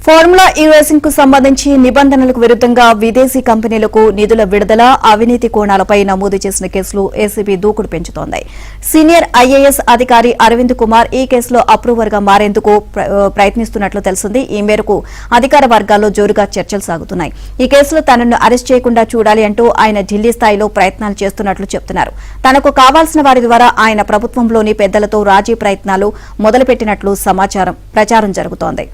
Formula ఈ racing కు సంబంధించి నిబంధనలకు విరుద్దంగా విదేశీ కంపెనీలకు నిధుల విడుదల అవినీతి కోణాలపై నమోదు చేసిన కేసులు ఏసీబీ దూకుడు పెంచుతోంది. సీనియర్ ఐఏఎస్ అధికారి అరవింద్ కుమార్ ఈ కేసులో అప్రూవర్ గా మారేందుకు ప్రయత్నిస్తున్నట్లు తెలిసింది. ఈ మేరకు అధికార వర్గాల్లో జోరుగా చర్చలు సాగుతున్నాయి. ఈ కేసులో తనను అరెస్ట్ చేయకుండా చూడాలి అంటూ ఆయన ఢిల్లీ స్థాయిలో ప్రయత్నాలు చేస్తున్నట్లు చెబుతున్నారు. తనకు కావాల్సిన వారి ద్వారా ఆయన ప్రభుత్వంలోని పెద్దలతో రాజీ ప్రయత్నాలు మొదలుపెట్టినట్లు ప్రచారం జరుగుతోంది.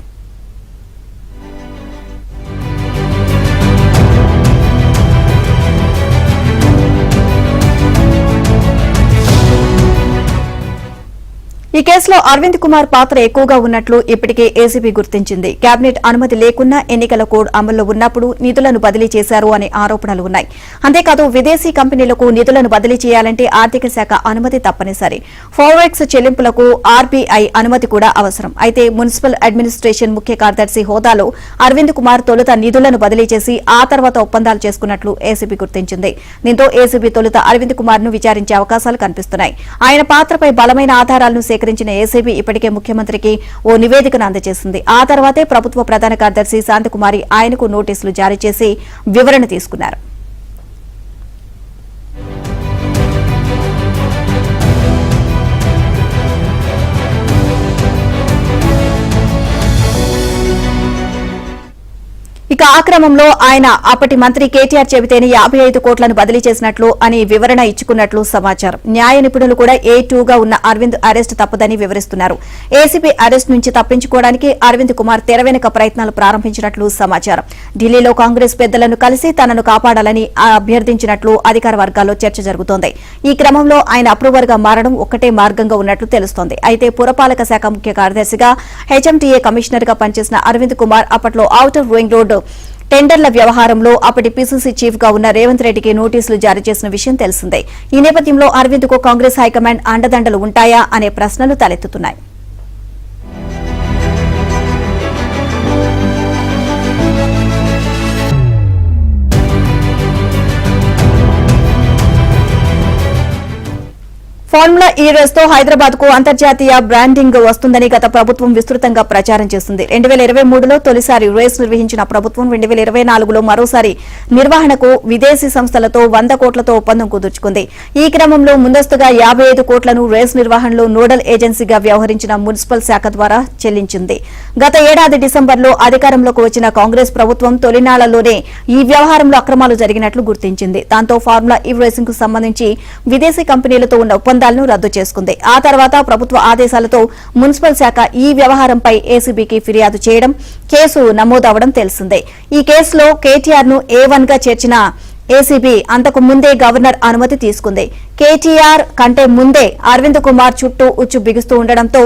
ఈ కేసులో అరవింద్ కుమార్ పాత్ర ఎక్కువగా ఉన్నట్లు ఇప్పటికే ఏసీబీ గుర్తించింది. కేబినెట్ అనుమతి లేకున్నా ఎన్నికల కోడ్ అమల్లో ఉన్నప్పుడు నిధులను బదిలీ చేశారు అనే ఆరోపణలు ఉన్నాయి. అంతేకాదు విదేశీ కంపెనీలకు నిధులను బదిలీ చేయాలంటే ఆర్థిక శాఖ అనుమతి తప్పనిసరి. ఫారెక్స్ చెల్లింపులకు ఆర్బీఐ అనుమతి కూడా అవసరం. అయితే మున్సిపల్ అడ్మినిస్ట్రేషన్ ముఖ్య కార్యదర్శి హోదాలో అరవింద్ కుమార్ తొలుత నిధులను బదిలీ చేసి ఆ తర్వాత ఒప్పందాలు చేసుకున్నట్లు ఏసీబీ గుర్తించింది. దీంతో ఏసీబీ తొలుత అరవింద్ కుమార్ ను విచారించే అవకాశాలు కనిపిస్తున్నాయి. ఆయన పాత్రపై బలమైన ఆధారాలను సేకరించిన ఏసీబీ ఇప్పటికే ముఖ్యమంత్రికి ఓ నివేదికను అందజేసింది. ఆ తర్వాతే ప్రభుత్వ ప్రధాన కార్యదర్శి శాంతకుమారి ఆయనకు నోటీసులు జారీ చేసి వివరణ తీసుకున్నారు. ఇక ఆ క్రమంలో ఆయన అప్పటి మంత్రి కేటీఆర్ చెబితేనే 55 కోట్లను బదిలీ చేసినట్లు అని వివరణ ఇచ్చుకున్నట్లు సమాచారం. న్యాయ నిపుణులు కూడా A2గా ఉన్న అరవింద్ అరెస్ట్ తప్పదని వివరిస్తున్నారు. ఏసీబీ అరెస్ట్ నుంచి తప్పించుకోవడానికి అరవింద్ కుమార్ తెర వెనుక ప్రయత్నాలు ప్రారంభించినట్లు సమాచారం. ఢిల్లీలో కాంగ్రెస్ పెద్దలను కలిసి తనను కాపాడాలని అభ్యర్థించినట్లు అధికార వర్గాల్లో చర్చ జరుగుతోంది. ఈ క్రమంలో ఆయన అప్రూవర్ గా మారడం ఒక్కటే మార్గంగా ఉన్నట్లు తెలుస్తోంది. అయితే పురపాలక శాఖ ముఖ్య కార్యదర్శిగా హెచ్ఎంటీఏ కమిషనర్ గా పనిచేసిన అరవింద్ కుమార్ అప్పట్లో ఔటర్ రింగ్ రోడ్డు టెండర్ల వ్యవహారంలో అప్పటి పీసీసీ చీఫ్ గా ఉన్న రేవంత్ రెడ్డికి నోటీసులు జారీ చేసిన విషయం తెలిసిందే. ఈ నేపథ్యంలో అరవింద్ కు కాంగ్రెస్ హైకమాండ్ అండదండలు ఉంటాయా అనే ప్రశ్నలు తలెత్తుతున్నాయి. ఫార్ములా ఈ రేస్ తో హైదరాబాద్ కు అంతర్జాతీయ బ్రాండింగ్ వస్తుందని గత ప్రభుత్వం విస్తృతంగా ప్రచారం చేస్తుంది. 2023లో తొలిసారి రేస్ నిర్వహించిన ప్రభుత్వం 2024లో మరోసారి నిర్వహణకు విదేశీ సంస్థలతో 100 కోట్లతో ఒప్పందం కుదుర్చుకుంది. ఈ క్రమంలో ముందస్తుగా 55 కోట్లను రేస్ నిర్వహణలో నోడల్ ఏజెన్సీగా వ్యవహరించిన మున్సిపల్ శాఖ ద్వారా చెల్లించింది. గత ఏడాది డిసెంబర్లో అధికారంలోకి వచ్చిన కాంగ్రెస్ ప్రభుత్వం తొలినాళ్లలోనే ఈ వ్యవహారంలో అక్రమాలు జరిగినట్లు గుర్తించింది. దాంతో ఫార్ములా ఈ రేసింగ్ కు సంబంధించి విదేశీ కంపెనీలతో ఉన్న ఒప్పందాలను రద్దు చేసుకుంది. ఆ తర్వాత ప్రభుత్వ ఆదేశాలతో మున్సిపల్ శాఖ ఈ వ్యవహారంపై ఏసీబీకి ఫిర్యాదు చేయడం, కేసు నమోదవడం తెలిసిందే. ఈ కేసులో కేటీఆర్ ను A1 గా చేర్చిన ఏసీబీ అంతకు ముందే గవర్నర్ అనుమతి తీసుకుంది. కేటీఆర్ కంటే ముందే అరవింద్ కుమార్ చుట్టూ ఉచ్చు బిగుస్తూ ఉండడంతో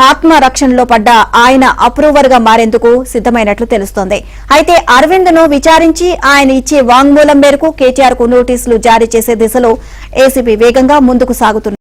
ఆత్మరక్షణలో పడ్డ ఆయన అప్రూవర్ గా మారేందుకు సిద్దమైనట్లు తెలుస్తోంది. అయితే అరవింద్ ను విచారించి ఆయన ఇచ్చే వాంగ్మూలం మేరకు కేటీఆర్ కు నోటీసులు జారీ చేసే దిశలో ఏసీబీ వేగంగా ముందుకు సాగుతుంది.